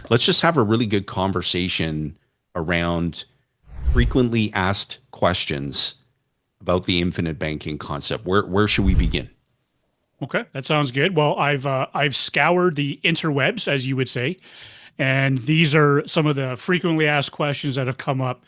let's just have a really good conversation around frequently asked questions about the infinite banking concept. Where should we begin? Okay, that sounds good. Well, I've scoured the interwebs, as you would say, and these are some of the frequently asked questions that have come up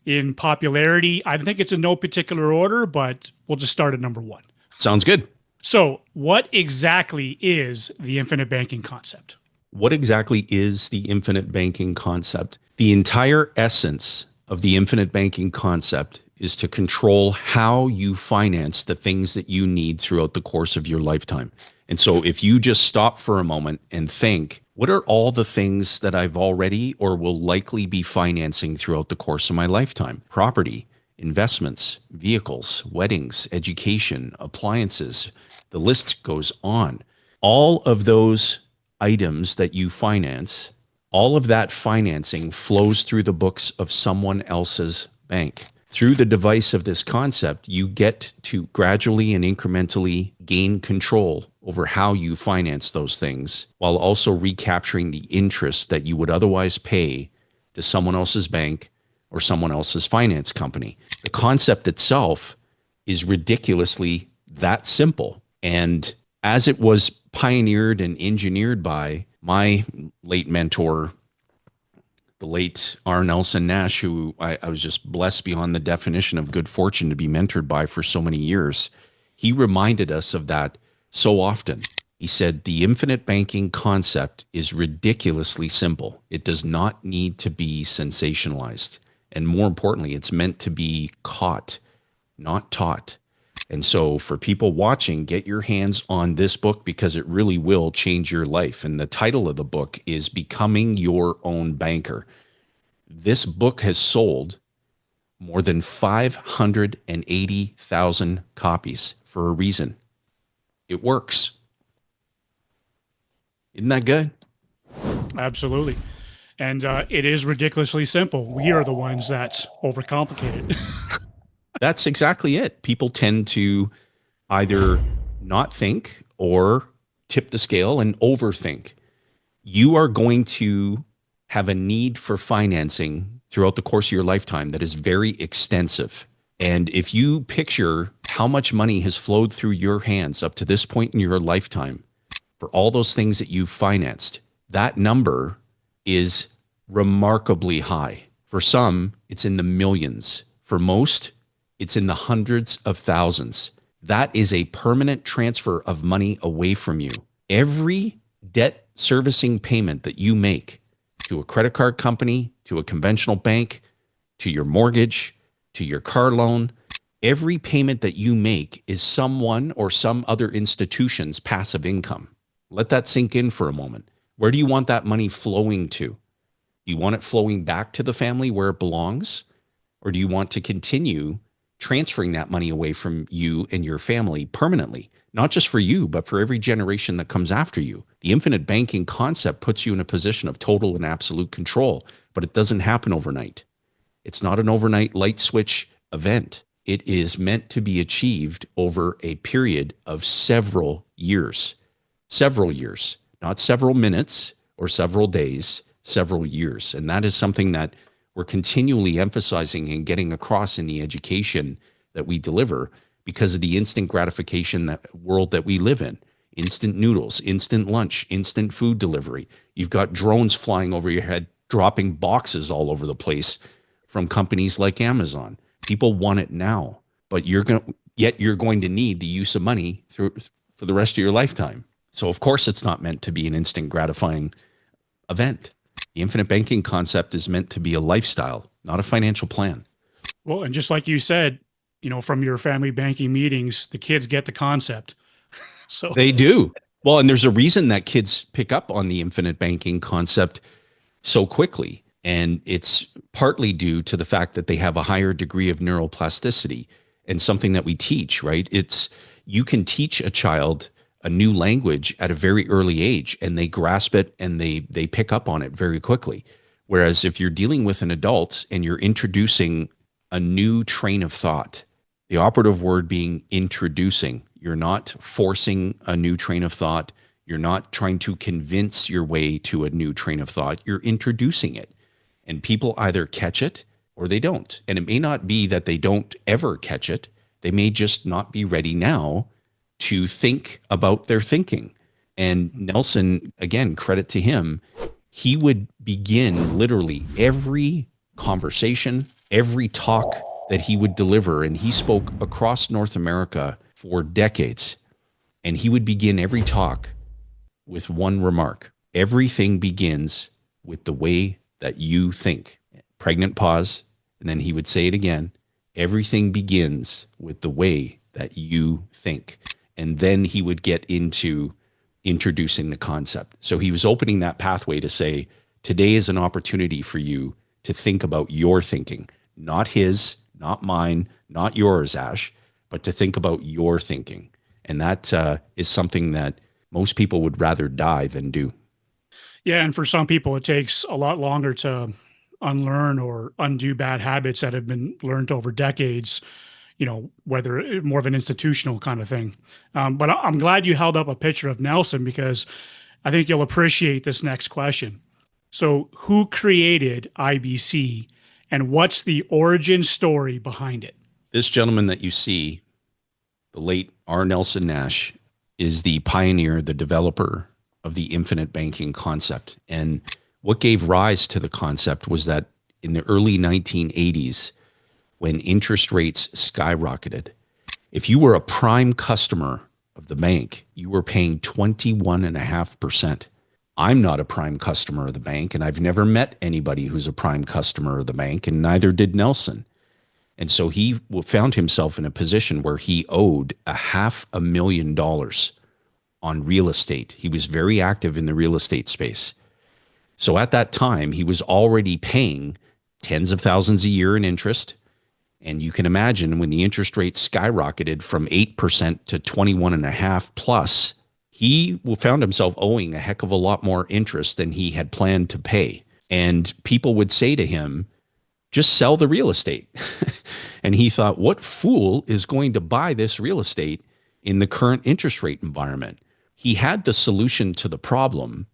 in popularity. I think it's in no particular order, but we'll just start at number one. Sounds good. So, what exactly is the infinite banking concept? What exactly is the infinite banking concept? The entire essence of the infinite banking concept is to control how you finance the things that you need throughout the course of your lifetime. And so if you just stop for a moment and think, what are all the things that I've already or will likely be financing throughout the course of my lifetime? Property, investments, vehicles, weddings, education, appliances. The list goes on. All of those items that you finance, all of that financing flows through the books of someone else's bank. Through the device of this concept, you get to gradually and incrementally gain control over how you finance those things while also recapturing the interest that you would otherwise pay to someone else's bank or someone else's finance company. The concept itself is ridiculously that simple. And as it was pioneered and engineered by my late mentor, the late Nelson Nash, who I was just blessed beyond the definition of good fortune to be mentored by for so many years, he reminded us of that so often. He said, the infinite banking concept is ridiculously simple. It does not need to be sensationalized. And more importantly, it's meant to be caught, not taught. And so for people watching, get your hands on this book because it really will change your life. And the title of the book is Becoming Your Own Banker. This book has sold more than 580,000 copies for a reason. It works. Isn't that good? Absolutely. And it is ridiculously simple. We are the ones that's overcomplicated. That's exactly it. People tend to either not think or tip the scale and overthink. You are going to have a need for financing throughout the course of your lifetime that is very extensive. And if you picture how much money has flowed through your hands up to this point in your lifetime for all those things that you've financed, that number is remarkably high. For some, it's in the millions. For most, it's in the hundreds of thousands. That is a permanent transfer of money away from you. Every debt servicing payment that you make to a credit card company, to a conventional bank, to your mortgage, to your car loan, every payment that you make is someone or some other institution's passive income. Let that sink in for a moment. Where do you want that money flowing to? Do you want it flowing back to the family where it belongs? Or do you want to continue transferring that money away from you and your family permanently, not just for you, but for every generation that comes after you? The infinite banking concept puts you in a position of total and absolute control, but it doesn't happen overnight. It's not an overnight light switch event. It is meant to be achieved over a period of several years, not several minutes or several days, several years. And that is something that we're continually emphasizing and getting across in the education that we deliver because of the instant gratification world that we live in. Instant noodles, instant lunch, instant food delivery. You've got drones flying over your head, dropping boxes all over the place from companies like Amazon. People want it now, but you're going to need the use of money for the rest of your lifetime. So of course it's not meant to be an instant gratifying event. The infinite banking concept is meant to be a lifestyle, not a financial plan. Well, and just like you said, from your family banking meetings, the kids get the concept. So they do. Well, and there's a reason that kids pick up on the infinite banking concept so quickly. And it's partly due to the fact that they have a higher degree of neuroplasticity and something that we teach, right? You can teach a child a new language at a very early age and they grasp it and they pick up on it very quickly. Whereas if you're dealing with an adult and you're introducing a new train of thought, the operative word being introducing, you're not forcing a new train of thought. You're not trying to convince your way to a new train of thought. You're introducing it. And people either catch it or they don't. And it may not be that they don't ever catch it. They may just not be ready now to think about their thinking. And Nelson, again, credit to him, he would begin literally every conversation, every talk that he would deliver. And he spoke across North America for decades. And he would begin every talk with one remark. Everything begins with the way that you think. Pregnant pause. And then he would say it again. Everything begins with the way that you think. And then he would get into introducing the concept. So he was opening that pathway to say, today is an opportunity for you to think about your thinking, not his, not mine, not yours, Ash, but to think about your thinking. And that is something that most people would rather die than do. Yeah, and for some people, it takes a lot longer to unlearn or undo bad habits that have been learned over decades, whether more of an institutional kind of thing. But I'm glad you held up a picture of Nelson because I think you'll appreciate this next question. So, who created IBC and what's the origin story behind it? This gentleman that you see, the late R. Nelson Nash, is the pioneer, the developer of the infinite banking concept. And what gave rise to the concept was that in the early 1980s, when interest rates skyrocketed, if you were a prime customer of the bank, you were paying 21.5%. I'm not a prime customer of the bank, and I've never met anybody who's a prime customer of the bank, and neither did Nelson. And so he found himself in a position where he owed $500,000 on real estate. He was very active in the real estate space. So at that time, he was already paying tens of thousands a year in interest. And you can imagine when the interest rate skyrocketed from 8% to 21.5 plus, he found himself owing a heck of a lot more interest than he had planned to pay. And people would say to him, just sell the real estate. And he thought, what fool is going to buy this real estate in the current interest rate environment? He had the solution to the problem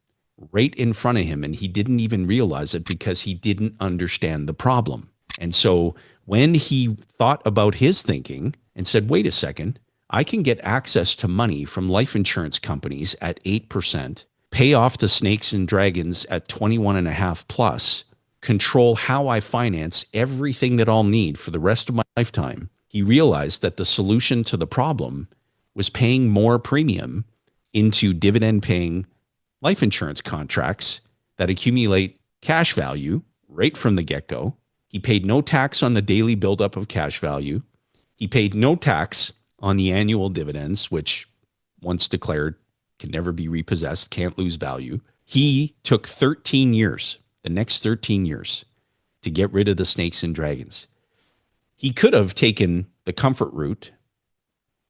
right in front of him, and he didn't even realize it because he didn't understand the problem. And so when he thought about his thinking and said, wait a second, I can get access to money from life insurance companies at 8%, pay off the snakes and dragons at 21.5 plus, control how I finance everything that I'll need for the rest of my lifetime. He realized that the solution to the problem was paying more premium into dividend paying life insurance contracts that accumulate cash value right from the get-go. He paid no tax on the daily buildup of cash value. He paid no tax on the annual dividends, which once declared can never be repossessed, can't lose value. He took 13 years, the next 13 years, to get rid of the snakes and dragons. He could have taken the comfort route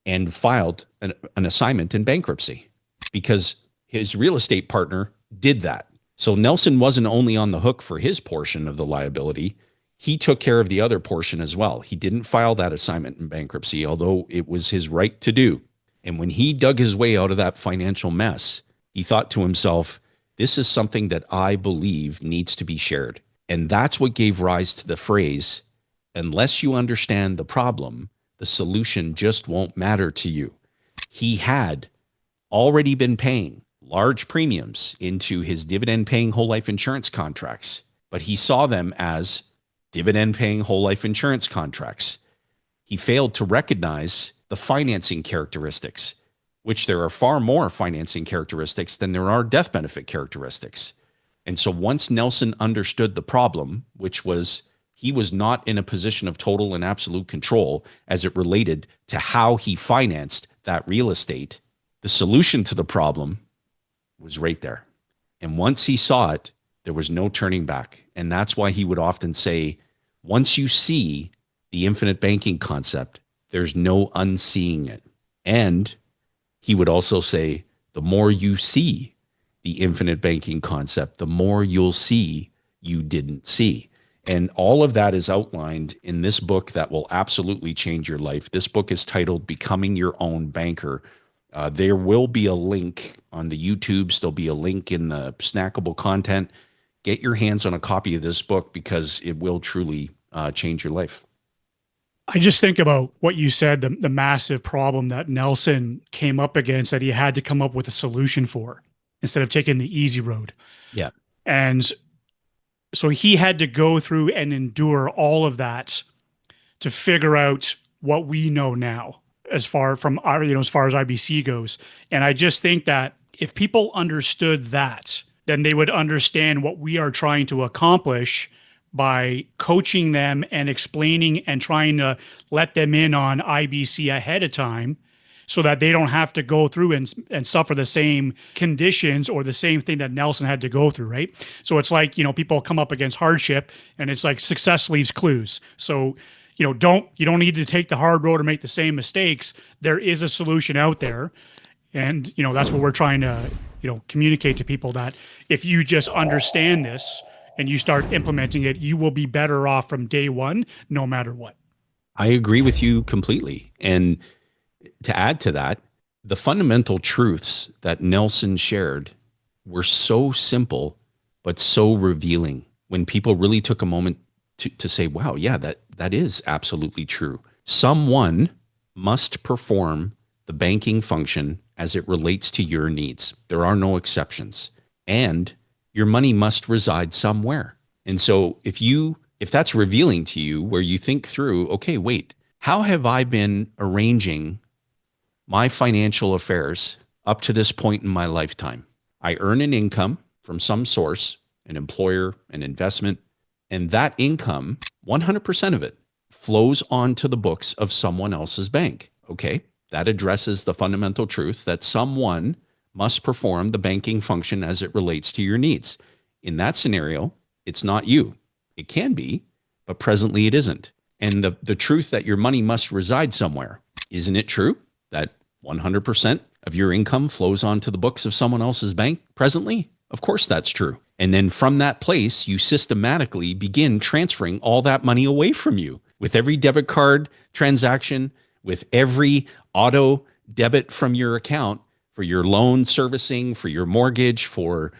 and filed an assignment in bankruptcy because his real estate partner did that. So Nelson wasn't only on the hook for his portion of the liability, he took care of the other portion as well. He didn't file that assignment in bankruptcy, although it was his right to do. And when he dug his way out of that financial mess, he thought to himself, this is something that I believe needs to be shared. And that's what gave rise to the phrase, unless you understand the problem, the solution just won't matter to you. He had already been paying large premiums into his dividend paying whole life insurance contracts, but he saw them as dividend paying whole life insurance contracts. He failed to recognize the financing characteristics, which there are far more financing characteristics than there are death benefit characteristics. And so once Nelson understood the problem, which was he was not in a position of total and absolute control as it related to how he financed that real estate, the solution to the problem was right there. And once he saw it, there was no turning back. And that's why he would often say, once you see the infinite banking concept, there's no unseeing it. And he would also say, the more you see the infinite banking concept, the more you'll see you didn't see. And all of that is outlined in this book that will absolutely change your life. This book is titled Becoming Your Own Banker. There will be a link on the YouTubes. There'll be a link in the snackable content. Get your hands on a copy of this book because it will truly change your life. I just think about what you said, the massive problem that Nelson came up against that he had to come up with a solution for instead of taking the easy road. Yeah. And so he had to go through and endure all of that to figure out what we know now as far from our, as far as IBC goes. And I just think that if people understood that, then they would understand what we are trying to accomplish by coaching them and explaining and trying to let them in on IBC ahead of time so that they don't have to go through and suffer the same conditions or the same thing that Nelson had to go through, right? So it's like, people come up against hardship and it's like success leaves clues. So, you don't need to take the hard road or make the same mistakes. There is a solution out there. And, that's what we're trying to, communicate to people, that if you just understand this and you start implementing it, you will be better off from day one, no matter what. I agree with you completely. And to add to that, the fundamental truths that Nelson shared were so simple, but so revealing when people really took a moment to say, wow, yeah, that is absolutely true. Someone must perform the banking function as it relates to your needs. There are no exceptions. And your money must reside somewhere. And so if that's revealing to you, where you think through, okay, wait, how have I been arranging my financial affairs up to this point in my lifetime? I earn an income from some source, an employer, an investment, and that income, 100% of it, flows onto the books of someone else's bank. Okay, that addresses the fundamental truth that someone must perform the banking function as it relates to your needs. In that scenario, it's not you. It can be, but presently it isn't. And the truth that your money must reside somewhere, isn't it true that 100% of your income flows onto the books of someone else's bank presently? Of course that's true. And then from that place, you systematically begin transferring all that money away from you with every debit card transaction, with every auto debit from your account for your loan servicing, for your mortgage, for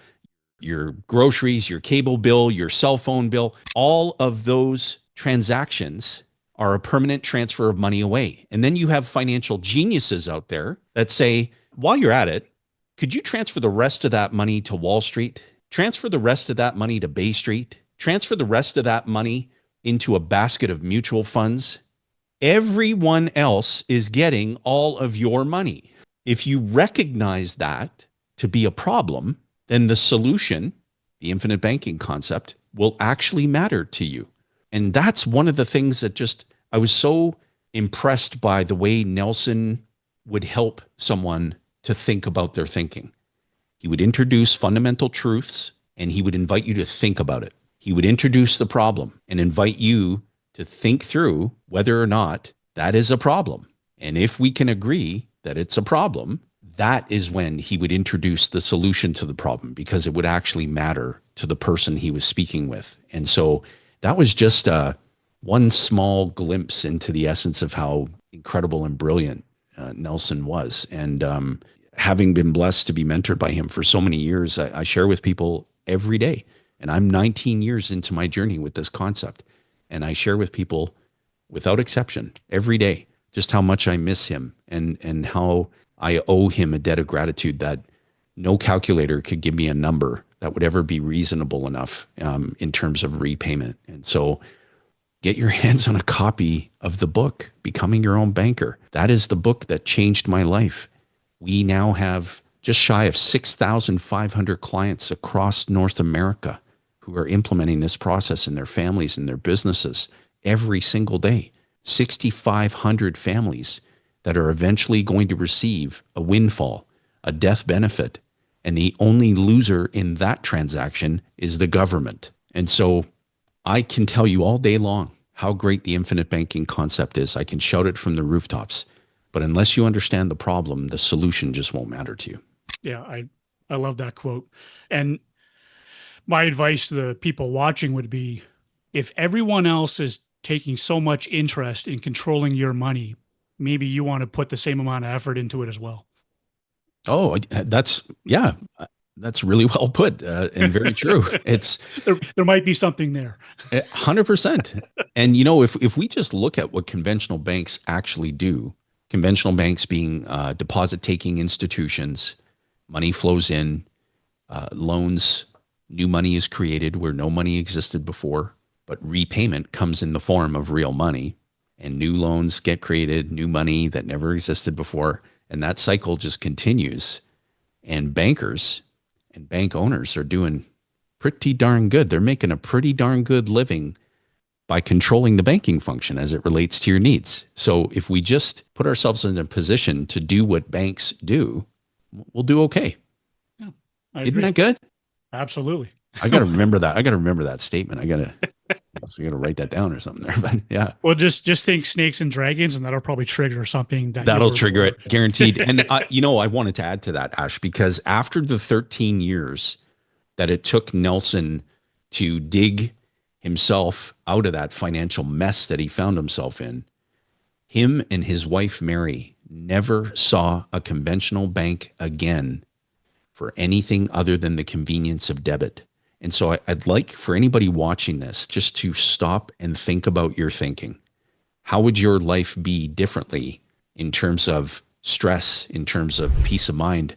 your groceries, your cable bill, your cell phone bill. All of those transactions are a permanent transfer of money away. And then you have financial geniuses out there that say, while you're at it, could you transfer the rest of that money to Wall Street? Transfer the rest of that money to Bay Street? Transfer the rest of that money into a basket of mutual funds? Everyone else is getting all of your money. If you recognize that to be a problem, then the solution, the infinite banking concept, will actually matter to you. And that's one of the things that I was so impressed by the way Nelson would help someone to think about their thinking. He would introduce fundamental truths and he would invite you to think about it. He would introduce the problem and invite you to think through whether or not that is a problem. And if we can agree that it's a problem, that is when he would introduce the solution to the problem, because it would actually matter to the person he was speaking with. And so that was just one small glimpse into the essence of how incredible and brilliant Nelson was. And having been blessed to be mentored by him for so many years, I share with people every day. And I'm 19 years into my journey with this concept. And I share with people, without exception, every day, just how much I miss him and how I owe him a debt of gratitude that no calculator could give me a number that would ever be reasonable enough in terms of repayment. And so get your hands on a copy of the book, Becoming Your Own Banker. That is the book that changed my life. We now have just shy of 6,500 clients across North America who are implementing this process in their families and their businesses every single day. 6,500 families that are eventually going to receive a windfall, a death benefit, and the only loser in that transaction is the government. And so I can tell you all day long how great the infinite banking concept is. I can shout it from the rooftops. But unless you understand the problem, the solution just won't matter to you. Yeah, I love that quote. And my advice to the people watching would be, if everyone else is taking so much interest in controlling your money, maybe you want to put the same amount of effort into it as well. Oh, that's really well put and very true. It's There might be something there. 100%. And if we just look at what conventional banks actually do, conventional banks being deposit taking institutions, money flows in, loans, new money is created where no money existed before, but repayment comes in the form of real money, and new loans get created, new money that never existed before, and that cycle just continues. And bankers and bank owners are doing pretty darn good. They're making a pretty darn good living by controlling the banking function as it relates to your needs. So if we just put ourselves in a position to do what banks do, we'll do okay. Yeah, Isn't that good? Absolutely. I got to remember that. I got to remember that statement. I got to write that down or something there. But yeah. Well, just think snakes and dragons, and that'll probably trigger something that'll trigger it, guaranteed. And I wanted to add to that, Ash, because after the 13 years that it took Nelson to dig himself out of that financial mess that he found himself in, him and his wife Mary never saw a conventional bank again for anything other than the convenience of debit. And so I'd like for anybody watching this just to stop and think about your thinking. How would your life be differently in terms of stress, in terms of peace of mind,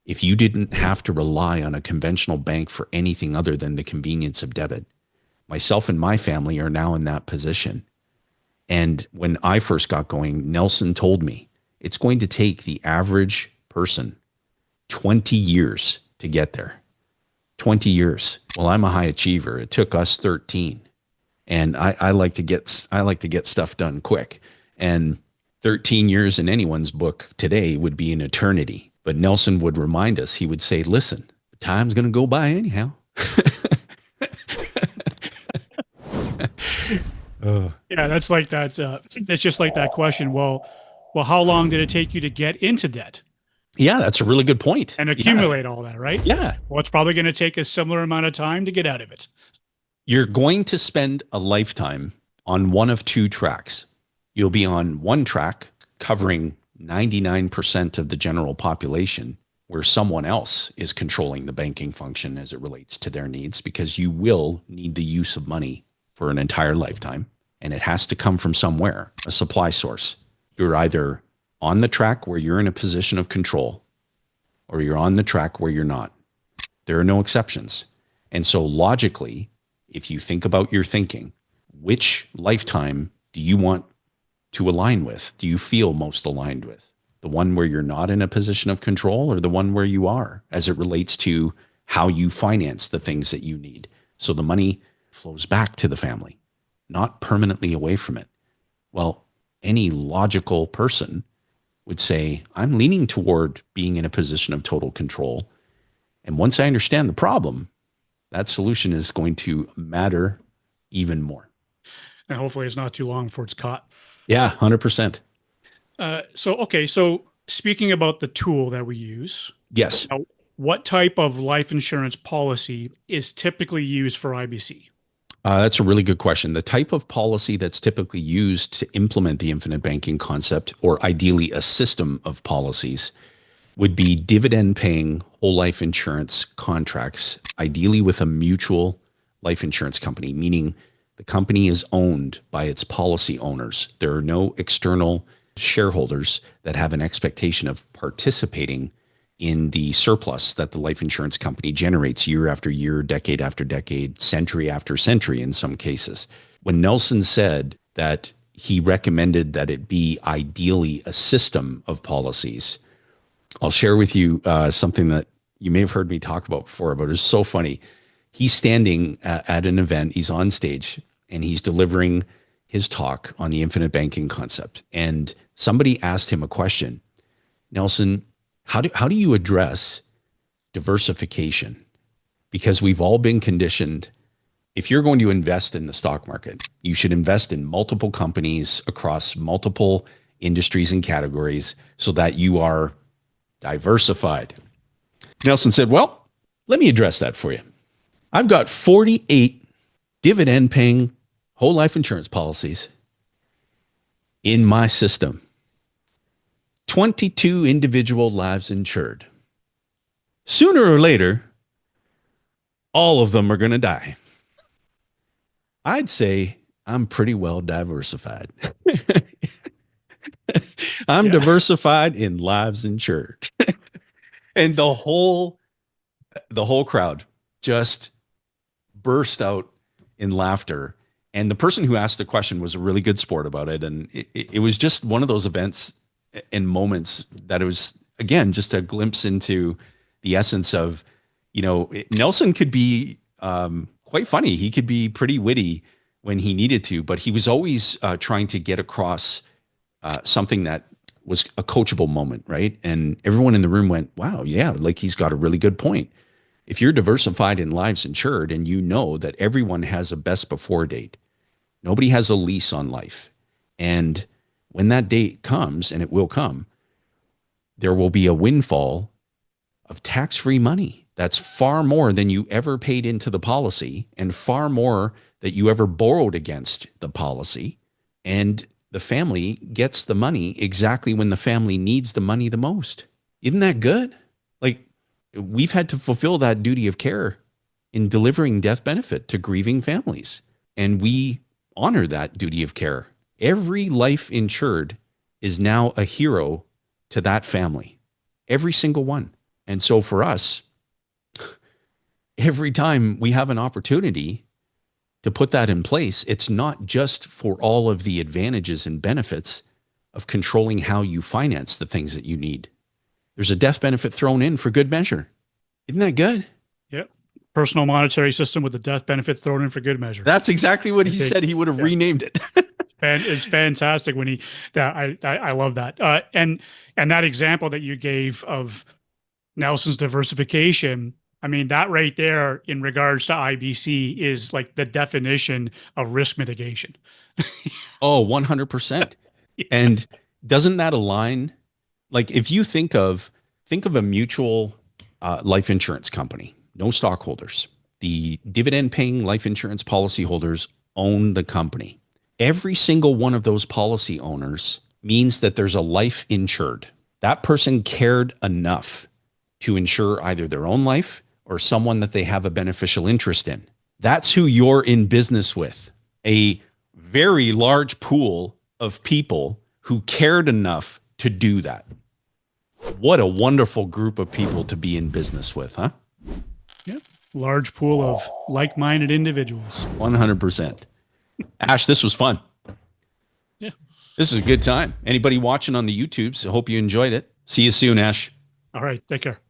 if you didn't have to rely on a conventional bank for anything other than the convenience of debit? Myself and my family are now in that position. And when I first got going, Nelson told me it's going to take the average person 20 years to get there. 20 years. Well, I'm a high achiever. It took us 13. And I like to get stuff done quick. And 13 years in anyone's book today would be an eternity. But Nelson would remind us, he would say, listen, time's going to go by anyhow. Yeah, that's like that. It's just like that question. Well, how long did it take you to get into debt? Yeah, that's a really good point. And accumulate all that, right? Yeah. Well, it's probably going to take a similar amount of time to get out of it. You're going to spend a lifetime on one of two tracks. You'll be on one track covering 99% of the general population, where someone else is controlling the banking function as it relates to their needs, because you will need the use of money for an entire lifetime, and it has to come from somewhere, a supply source. You're either on the track where you're in a position of control, or you're on the track where you're not. There are no exceptions. And so logically, if you think about your thinking, which lifetime do you want to align with? Do you feel most aligned with? The one where you're not in a position of control, or the one where you are, as it relates to how you finance the things that you need? So the money flows back to the family, not permanently away from it. Well, any logical person would say, I'm leaning toward being in a position of total control. And once I understand the problem, that solution is going to matter even more. And hopefully it's not too long before it's caught. Yeah, 100%. So speaking about the tool that we use. Yes. What type of life insurance policy is typically used for IBC? That's a really good question. The type of policy that's typically used to implement the infinite banking concept, or ideally a system of policies, would be dividend-paying whole life insurance contracts, ideally with a mutual life insurance company, meaning the company is owned by its policy owners. There are no external shareholders that have an expectation of participating in the surplus that the life insurance company generates year after year, decade after decade, century after century in some cases. When Nelson said that he recommended that it be ideally a system of policies, I'll share with you something that you may have heard me talk about before, but it's so funny. He's standing at an event, he's on stage, and he's delivering his talk on the infinite banking concept. And somebody asked him a question. Nelson, how do you address diversification? Because we've all been conditioned, if you're going to invest in the stock market, you should invest in multiple companies across multiple industries and categories so that you are diversified. Nelson said, well, let me address that for you. I've got 48 dividend-paying whole life insurance policies in my system. 22 individual lives insured. Sooner or later, all of them are going to die. I'd say I'm pretty well diversified. I'm diversified in lives insured. And the whole crowd just burst out in laughter. And the person who asked the question was a really good sport about it. And it was just one of those events and moments that it was, again, just a glimpse into the essence of, Nelson could be quite funny. He could be pretty witty when he needed to, but he was always trying to get across something that was a coachable moment, right? And everyone in the room went, wow, yeah, like he's got a really good point. If you're diversified in lives insured and you know that everyone has a best before date, nobody has a lease on life. And when that date comes, and it will come, there will be a windfall of tax-free money. That's far more than you ever paid into the policy and far more that you ever borrowed against the policy. And the family gets the money exactly when the family needs the money the most. Isn't that good? Like, we've had to fulfill that duty of care in delivering death benefit to grieving families. And we honor that duty of care. Every life insured is now a hero to that family. Every single one. And so for us, every time we have an opportunity to put that in place, it's not just for all of the advantages and benefits of controlling how you finance the things that you need. There's a death benefit thrown in for good measure. Isn't that good? Yep. Personal monetary system with the death benefit thrown in for good measure. That's exactly what he said. He would have renamed it. It's fantastic when I love that. And that example that you gave of Nelson's diversification, I mean, that right there in regards to IBC is like the definition of risk mitigation. Oh, 100%. Yeah. And doesn't that align? Like, if you think of a mutual life insurance company, no stockholders, the dividend paying life insurance policyholders own the company. Every single one of those policy owners means that there's a life insured. That person cared enough to insure either their own life or someone that they have a beneficial interest in. That's who you're in business with. A very large pool of people who cared enough to do that. What a wonderful group of people to be in business with, huh? Yep. Large pool of like-minded individuals. 100%. Ash, this was fun. Yeah. This is a good time. Anybody watching on the YouTubes, I hope you enjoyed it. See you soon, Ash. All right. Take care.